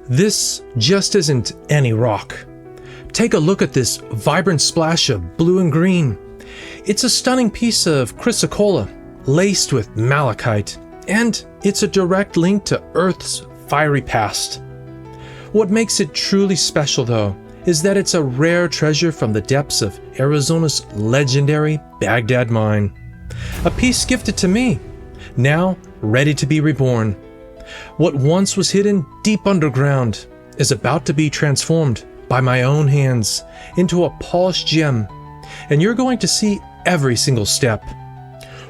This just isn't any rock. Take a look at this vibrant splash of blue and green. It's a stunning piece of chrysocolla laced with malachite, and it's a direct link to Earth's fiery past. What makes it truly special, though, is that it's a rare treasure from the depths of Arizona's legendary Bagdad Mine. A piece gifted to me, now ready to be reborn. What once was hidden deep underground is about to be transformed by my own hands into a polished gem, and you're going to see every single step.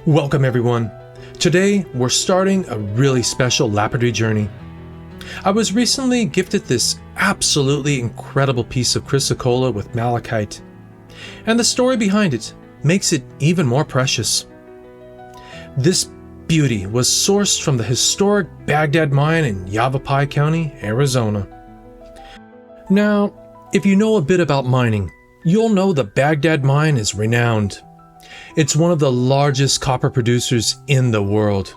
Welcome everyone. Today we're starting a really special lapidary journey. I was recently gifted this absolutely incredible piece of chrysocolla with malachite, and the story behind it makes it even more precious. This beauty was sourced from the historic Bagdad Mine in Yavapai County, Arizona. Now, if you know a bit about mining, you'll know the Bagdad Mine is renowned. It's one of the largest copper producers in the world.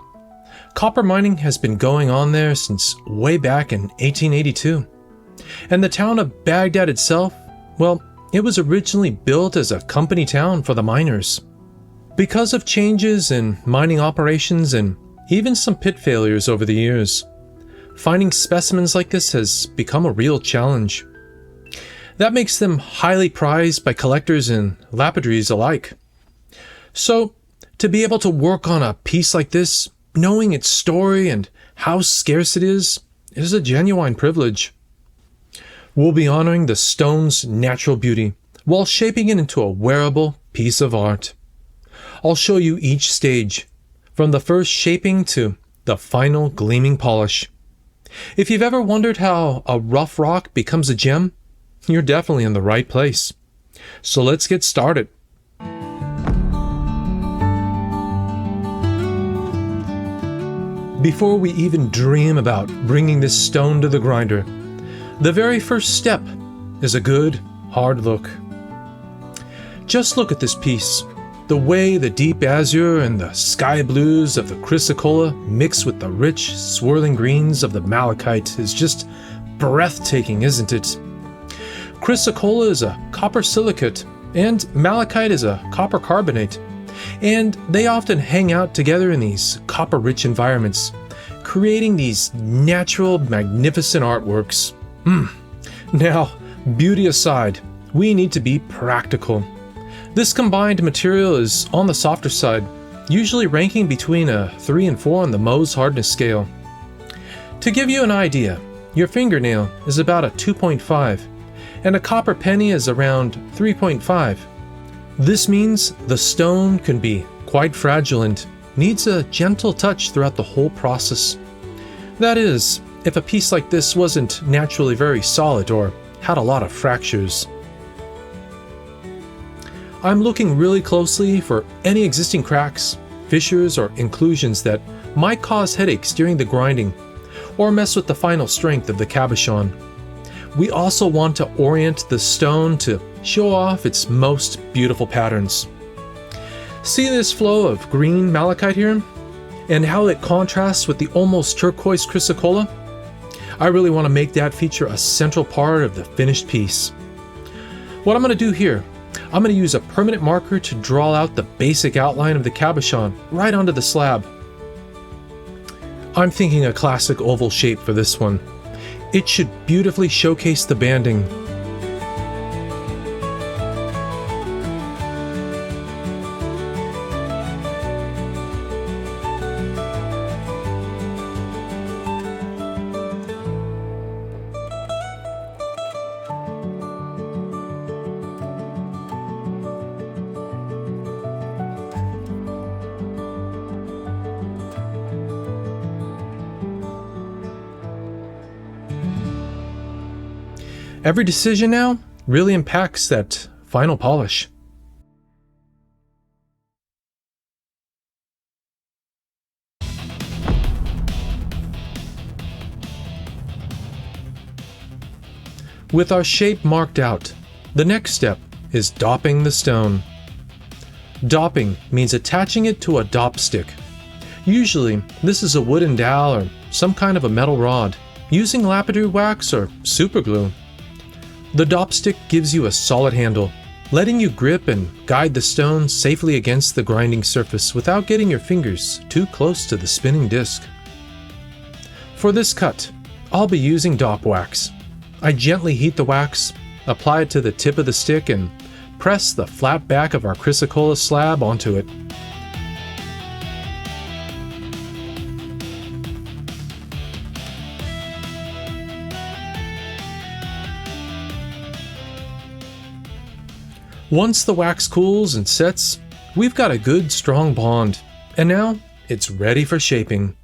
Copper mining has been going on there since way back in 1882. And the town of Bagdad itself, well, it was originally built as a company town for the miners. Because of changes in mining operations and even some pit failures over the years, finding specimens like this has become a real challenge. That makes them highly prized by collectors and lapidaries alike. So, to be able to work on a piece like this, knowing its story and how scarce it is a genuine privilege. We'll be honoring the stone's natural beauty while shaping it into a wearable piece of art. I'll show you each stage, from the first shaping to the final gleaming polish. If you've ever wondered how a rough rock becomes a gem, you're definitely in the right place. So let's get started. Before we even dream about bringing this stone to the grinder, the very first step is a good, hard look. Just look at this piece. The way the deep azure and the sky blues of the chrysocolla mix with the rich, swirling greens of the malachite is just breathtaking, isn't it? Chrysocolla is a copper silicate, and malachite is a copper carbonate, and they often hang out together in these copper-rich environments, creating these natural, magnificent artworks. Now, beauty aside, we need to be practical. This combined material is on the softer side, usually ranking between a 3 and 4 on the Mohs hardness scale. To give you an idea, your fingernail is about a 2.5, and a copper penny is around 3.5. This means the stone can be quite fragile and needs a gentle touch throughout the whole process. That is, if a piece like this wasn't naturally very solid or had a lot of fractures. I'm looking really closely for any existing cracks, fissures, or inclusions that might cause headaches during the grinding or mess with the final strength of the cabochon. We also want to orient the stone to show off its most beautiful patterns. See this flow of green malachite here? And how it contrasts with the almost turquoise chrysocolla? I really want to make that feature a central part of the finished piece. What I'm going to do here, I'm going to use a permanent marker to draw out the basic outline of the cabochon right onto the slab. I'm thinking a classic oval shape for this one. It should beautifully showcase the banding. Every decision now really impacts that final polish. With our shape marked out, the next step is dopping the stone. Dopping means attaching it to a dop stick. Usually, this is a wooden dowel or some kind of a metal rod, using lapidary wax or superglue. The Dop stick gives you a solid handle, letting you grip and guide the stone safely against the grinding surface without getting your fingers too close to the spinning disc. For this cut, I'll be using Dop wax. I gently heat the wax, apply it to the tip of the stick, and press the flat back of our chrysocolla slab onto it. Once the wax cools and sets, we've got a good strong bond, and now it's ready for shaping.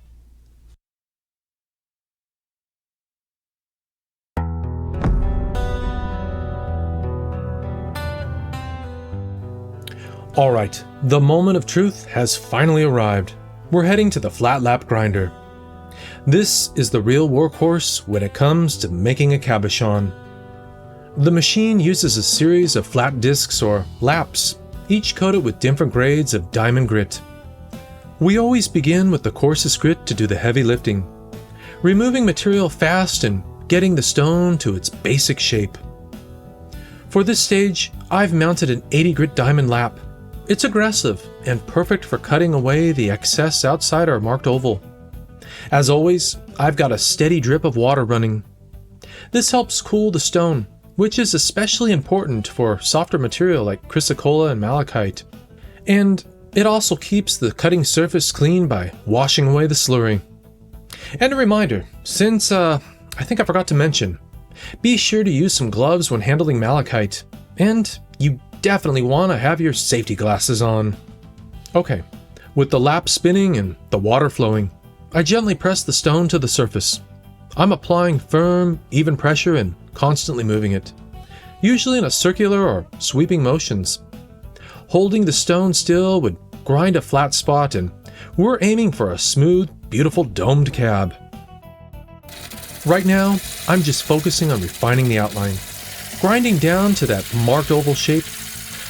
Alright, the moment of truth has finally arrived. We're heading to the flat lap grinder. This is the real workhorse when it comes to making a cabochon. The machine uses a series of flat discs or laps, each coated with different grades of diamond grit. We always begin with the coarsest grit to do the heavy lifting, removing material fast and getting the stone to its basic shape. For this stage, I've mounted an 80 grit diamond lap. It's aggressive and perfect for cutting away the excess outside our marked oval. As always, I've got a steady drip of water running. This helps cool the stone, which is especially important for softer material like chrysocolla and malachite. And it also keeps the cutting surface clean by washing away the slurry. And a reminder, since I think I forgot to mention, be sure to use some gloves when handling malachite, and you definitely want to have your safety glasses on. Okay, with the lap spinning and the water flowing, I gently press the stone to the surface. I'm applying firm, even pressure and constantly moving it, usually in a circular or sweeping motions. Holding the stone still would grind a flat spot, and we're aiming for a smooth, beautiful domed cab. Right now, I'm just focusing on refining the outline, grinding down to that marked oval shape.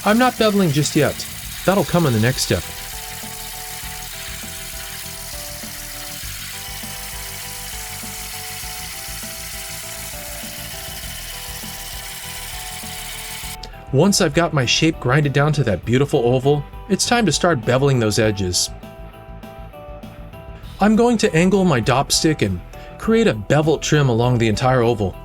I'm not beveling just yet. That'll come in the next step. Once I've got my shape grinded down to that beautiful oval, it's time to start beveling those edges. I'm going to angle my Dop stick and create a bevel trim along the entire oval.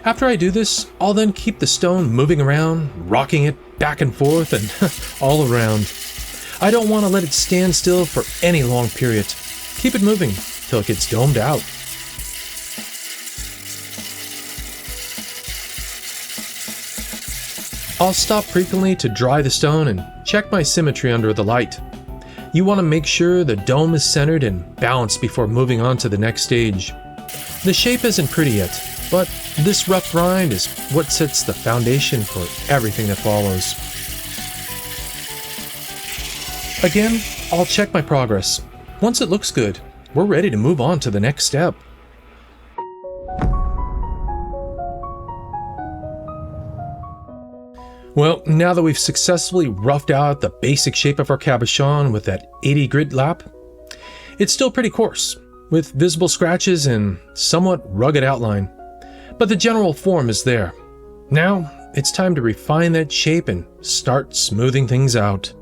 After I do this, I'll then keep the stone moving around, rocking it back and forth and all around. I don't want to let it stand still for any long period. Keep it moving till it gets domed out. I'll stop frequently to dry the stone and check my symmetry under the light. You want to make sure the dome is centered and balanced before moving on to the next stage. The shape isn't pretty yet, but this rough grind is what sets the foundation for everything that follows. Again, I'll check my progress. Once it looks good, we're ready to move on to the next step. Well, now that we've successfully roughed out the basic shape of our cabochon with that 80 grit lap, it's still pretty coarse, with visible scratches and somewhat rugged outline. But the general form is there. Now, it's time to refine that shape and start smoothing things out.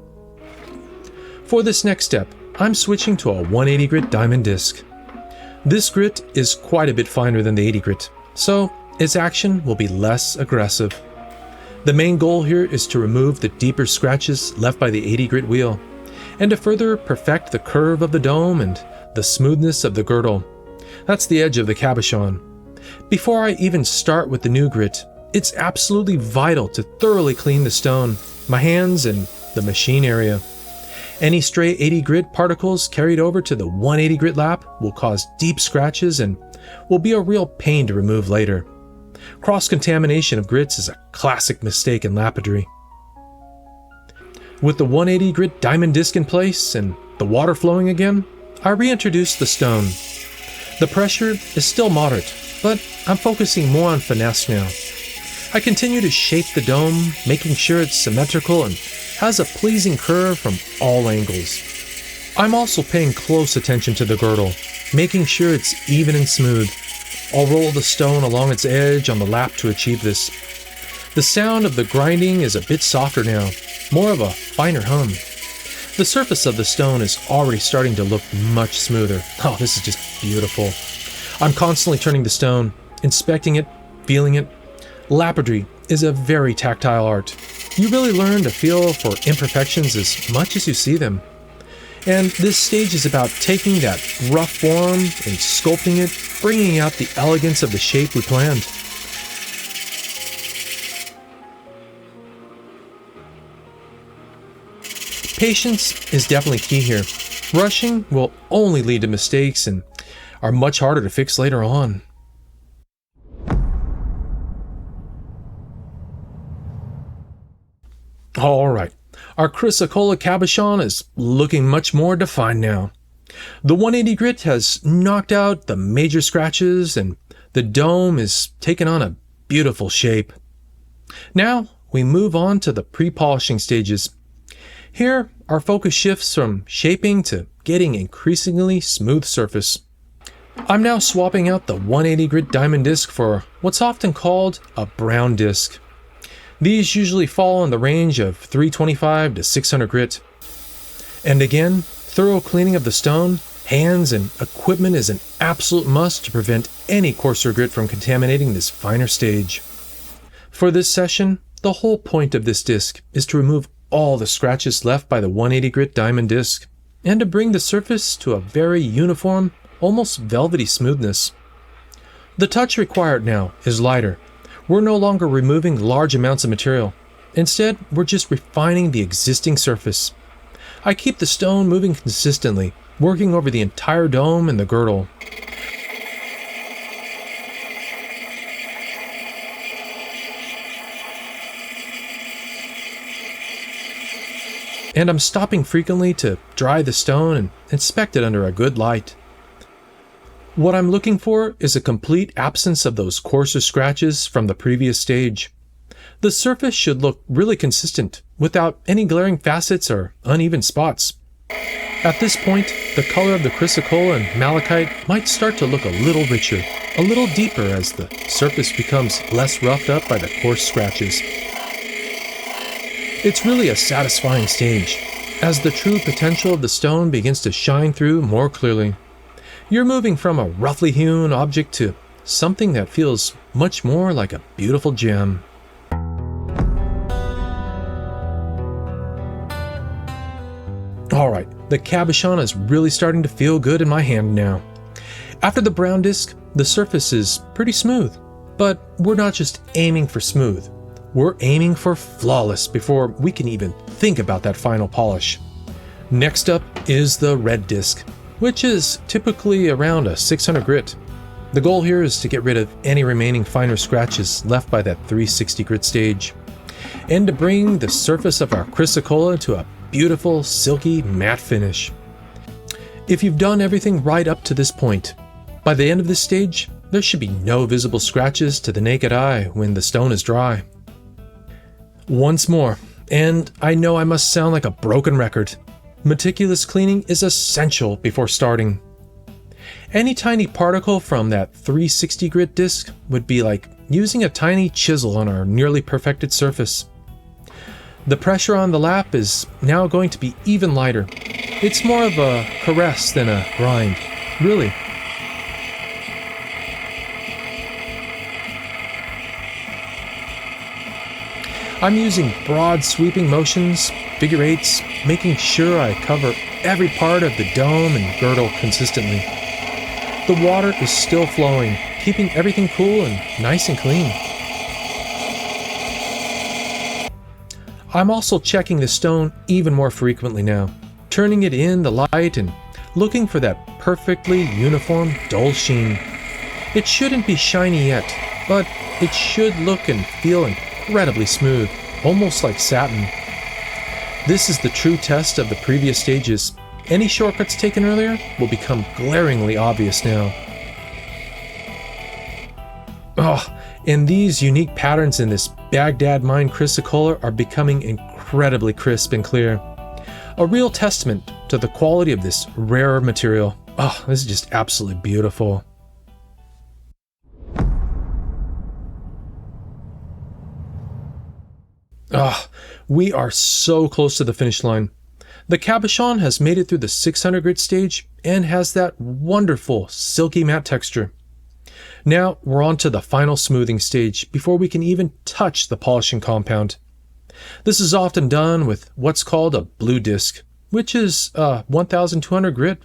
For this next step, I'm switching to a 180 grit diamond disc. This grit is quite a bit finer than the 80 grit, so its action will be less aggressive. The main goal here is to remove the deeper scratches left by the 80 grit wheel, and to further perfect the curve of the dome and the smoothness of the girdle. That's the edge of the cabochon. Before I even start with the new grit, it's absolutely vital to thoroughly clean the stone, my hands, and the machine area. Any stray 80 grit particles carried over to the 180 grit lap will cause deep scratches and will be a real pain to remove later. Cross-contamination of grits is a classic mistake in lapidary. With the 180 grit diamond disc in place and the water flowing again, I reintroduce the stone. The pressure is still moderate, but I'm focusing more on finesse now. I continue to shape the dome, making sure it's symmetrical and has a pleasing curve from all angles. I'm also paying close attention to the girdle, making sure it's even and smooth. I'll roll the stone along its edge on the lap to achieve this. The sound of the grinding is a bit softer now, more of a finer hum. The surface of the stone is already starting to look much smoother. Oh, this is just beautiful. I'm constantly turning the stone, inspecting it, feeling it. Lapidary is a very tactile art. You really learn to feel for imperfections as much as you see them. And this stage is about taking that rough form and sculpting it, bringing out the elegance of the shape we planned. Patience is definitely key here. Rushing will only lead to mistakes and are much harder to fix later on. Alright, our Chrysocolla Cabochon is looking much more defined now. The 180 grit has knocked out the major scratches and the dome is taken on a beautiful shape. Now we move on to the pre-polishing stages. Here, our focus shifts from shaping to getting increasingly smooth surface. I'm now swapping out the 180 grit diamond disc for what's often called a brown disc. These usually fall in the range of 325 to 600 grit. And again, thorough cleaning of the stone, hands, and equipment is an absolute must to prevent any coarser grit from contaminating this finer stage. For this session, the whole point of this disc is to remove all the scratches left by the 180 grit diamond disc, and to bring the surface to a very uniform, almost velvety smoothness. The touch required now is lighter. We're no longer removing large amounts of material. Instead, we're just refining the existing surface. I keep the stone moving consistently, working over the entire dome and the girdle. And I'm stopping frequently to dry the stone and inspect it under a good light. What I'm looking for is a complete absence of those coarser scratches from the previous stage. The surface should look really consistent, without any glaring facets or uneven spots. At this point, the color of the chrysocolla and malachite might start to look a little richer, a little deeper as the surface becomes less roughed up by the coarse scratches. It's really a satisfying stage, as the true potential of the stone begins to shine through more clearly. You're moving from a roughly hewn object to something that feels much more like a beautiful gem. Alright, the cabochon is really starting to feel good in my hand now. After the brown disc, the surface is pretty smooth, but we're not just aiming for smooth. We're aiming for flawless before we can even think about that final polish. Next up is the red disc, which is typically around a 600 grit. The goal here is to get rid of any remaining finer scratches left by that 360 grit stage, and to bring the surface of our chrysocolla to a beautiful, silky, matte finish. If you've done everything right up to this point, by the end of this stage, there should be no visible scratches to the naked eye when the stone is dry. Once more, and I know I must sound like a broken record, meticulous cleaning is essential before starting. Any tiny particle from that 360 grit disc would be like using a tiny chisel on our nearly perfected surface. The pressure on the lap is now going to be even lighter. It's more of a caress than a grind, really. I'm using broad sweeping motions, figure eights, making sure I cover every part of the dome and girdle consistently. The water is still flowing, keeping everything cool and nice and clean. I'm also checking the stone even more frequently now, turning it in the light and looking for that perfectly uniform dull sheen. It shouldn't be shiny yet, but it should look and feel incredibly smooth, almost like satin. This is the true test of the previous stages. Any shortcuts taken earlier will become glaringly obvious now. Oh, and these unique patterns in this Bagdad Mine chrysocolla are becoming incredibly crisp and clear. A real testament to the quality of this rarer material. Oh, this is just absolutely beautiful. Ah, we are so close to the finish line. The cabochon has made it through the 600 grit stage and has that wonderful silky matte texture. Now we're on to the final smoothing stage before we can even touch the polishing compound. This is often done with what's called a blue disc, which is 1200 grit.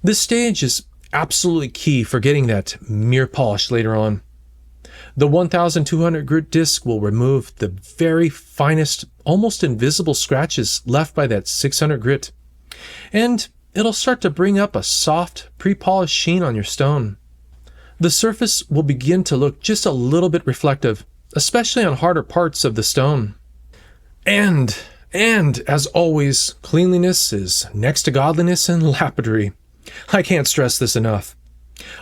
This stage is absolutely key for getting that mirror polish later on. The 1200 grit disc will remove the very finest, almost invisible scratches left by that 600 grit, and it'll start to bring up a soft, pre-polished sheen on your stone. The surface will begin to look just a little bit reflective, especially on harder parts of the stone. And as always, cleanliness is next to godliness in lapidary. I can't stress this enough.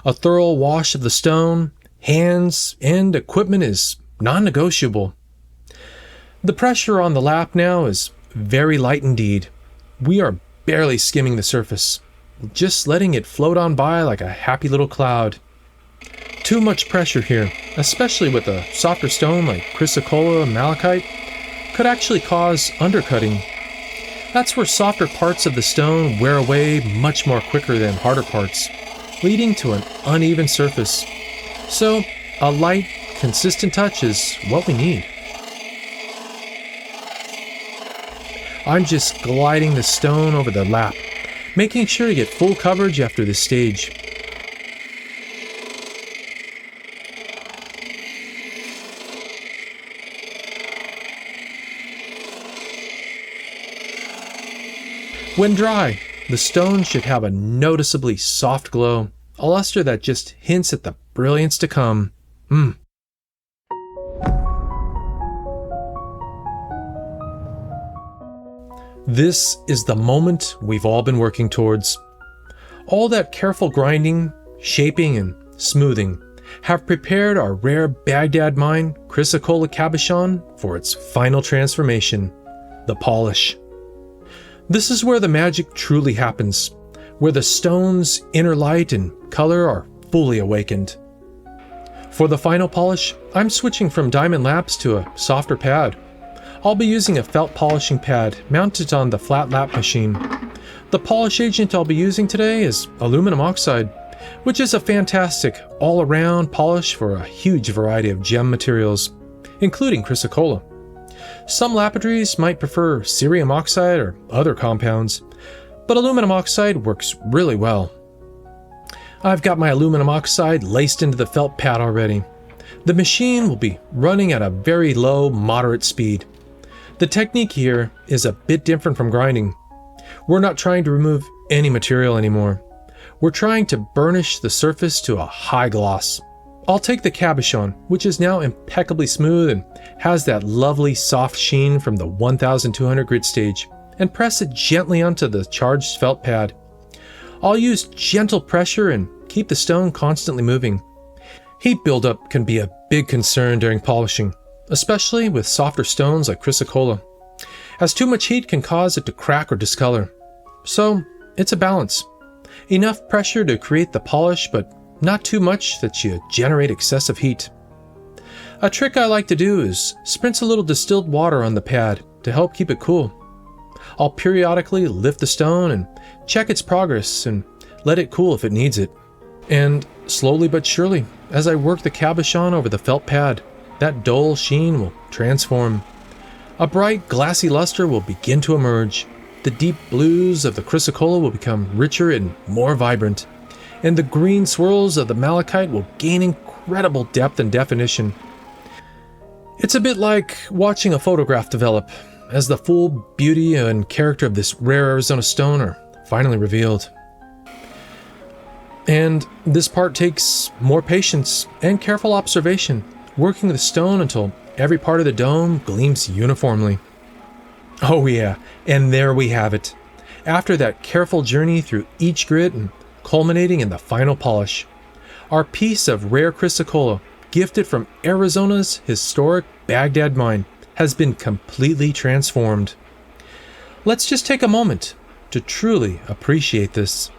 A thorough wash of the stone, hands, and equipment is non-negotiable. The pressure on the lap now is very light indeed. We are barely skimming the surface, just letting it float on by like a happy little cloud. Too much pressure here, especially with a softer stone like chrysocolla-malachite, could actually cause undercutting. That's where softer parts of the stone wear away much more quicker than harder parts, leading to an uneven surface. So, a light, consistent touch is what we need. I'm just gliding the stone over the lap, making sure to get full coverage after this stage. When dry, the stone should have a noticeably soft glow, a luster that just hints at the brilliance to come. This is the moment we've all been working towards. All that careful grinding, shaping, and smoothing have prepared our rare Bagdad Mine Chrysocolla Cabochon for its final transformation, the polish. This is where the magic truly happens, where the stone's inner light and color are fully awakened. For the final polish, I'm switching from diamond laps to a softer pad. I'll be using a felt polishing pad mounted on the flat lap machine. The polish agent I'll be using today is aluminum-oxide, which is a fantastic all-around polish for a huge variety of gem materials, including chrysocolla. Some lapidaries might prefer cerium oxide or other compounds, but aluminum oxide works really well. I've got my aluminum oxide laced into the felt pad already. The machine will be running at a very low, moderate speed. The technique here is a bit different from grinding. We're not trying to remove any material anymore. We're trying to burnish the surface to a high gloss. I'll take the cabochon, which is now impeccably smooth and has that lovely soft sheen from the 1200 grit stage, and press it gently onto the charged felt pad. I'll use gentle pressure and keep the stone constantly moving. Heat buildup can be a big concern during polishing, especially with softer stones like chrysocolla, as too much heat can cause it to crack or discolor. So it's a balance. Enough pressure to create the polish, but not too much that you generate excessive heat. A trick I like to do is spritz a little distilled water on the pad to help keep it cool. I'll periodically lift the stone and check its progress and let it cool if it needs it. And slowly but surely, as I work the cabochon over the felt pad, that dull sheen will transform. A bright, glassy luster will begin to emerge. The deep blues of the chrysocolla will become richer and more vibrant, and the green swirls of the malachite will gain incredible depth and definition. It's a bit like watching a photograph develop, as the full beauty and character of this rare Arizona stone are finally revealed. And this part takes more patience and careful observation, working the stone until every part of the dome gleams uniformly. Oh yeah, and there we have it. After that careful journey through each grit and culminating in the final polish, Our piece of rare chrysocolla, gifted from Arizona's historic Bagdad Mine, has been completely transformed. Let's just take a moment to truly appreciate this.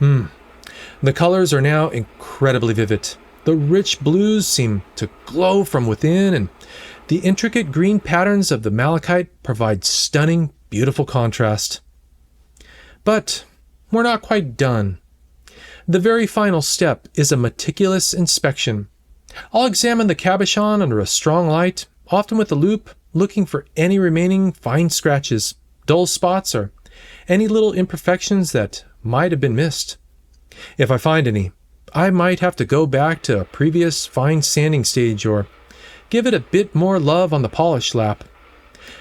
The colors are now incredibly vivid. The rich blues seem to glow from within, and the intricate green patterns of the malachite provide stunning, beautiful contrast. But we're not quite done. The very final step is a meticulous inspection. I'll examine the cabochon under a strong light, often with a loupe, looking for any remaining fine scratches, dull spots, or any little imperfections that might have been missed. If I find any, I might have to go back to a previous fine sanding stage or give it a bit more love on the polish lap.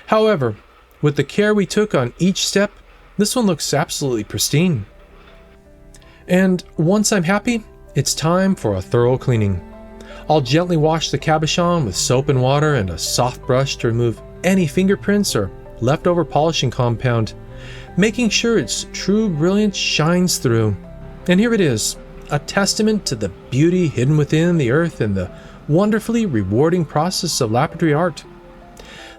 However, with the care we took on each step, this one looks absolutely pristine. And once I'm happy, it's time for a thorough cleaning. I'll gently wash the cabochon with soap and water and a soft brush to remove any fingerprints or leftover polishing compound, making sure its true brilliance shines through. And here it is, a testament to the beauty hidden within the earth and the wonderfully rewarding process of lapidary art.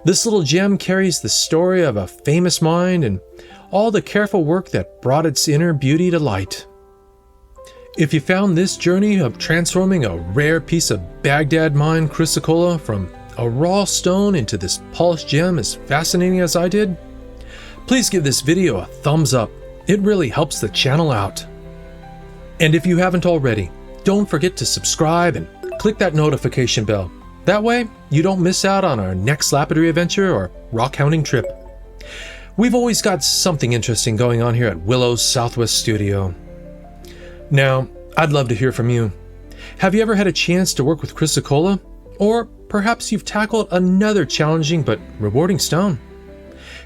This little gem carries the story of a famous mine and all the careful work that brought its inner beauty to light. If you found this journey of transforming a rare piece of Bagdad Mine chrysocolla from a raw stone into this polished gem as fascinating as I did, please give this video a thumbs up. It really helps the channel out. And if you haven't already, don't forget to subscribe and click that notification bell. That way, you don't miss out on our next lapidary adventure or rockhounding trip. We've always got something interesting going on here at Willow's Southwest Studio. Now, I'd love to hear from you. Have you ever had a chance to work with chrysocolla? Or perhaps you've tackled another challenging but rewarding stone?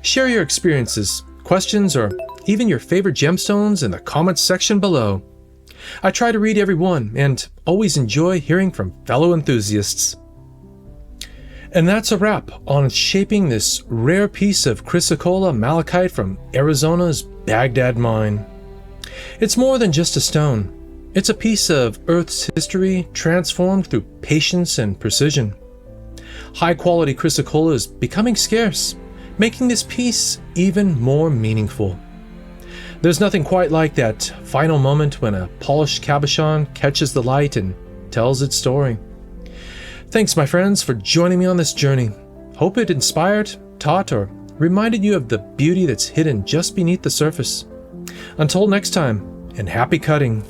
Share your experiences, questions, or even your favorite gemstones in the comments section below. I try to read every one and always enjoy hearing from fellow enthusiasts. And that's a wrap on shaping this rare piece of chrysocolla-malachite from Arizona's Bagdad Mine. It's more than just a stone. It's a piece of Earth's history transformed through patience and precision. High-quality chrysocolla is becoming scarce, making this piece even more meaningful. There's nothing quite like that final moment when a polished cabochon catches the light and tells its story. Thanks, my friends, for joining me on this journey. Hope it inspired, taught, or reminded you of the beauty that's hidden just beneath the surface. Until next time, and happy cutting.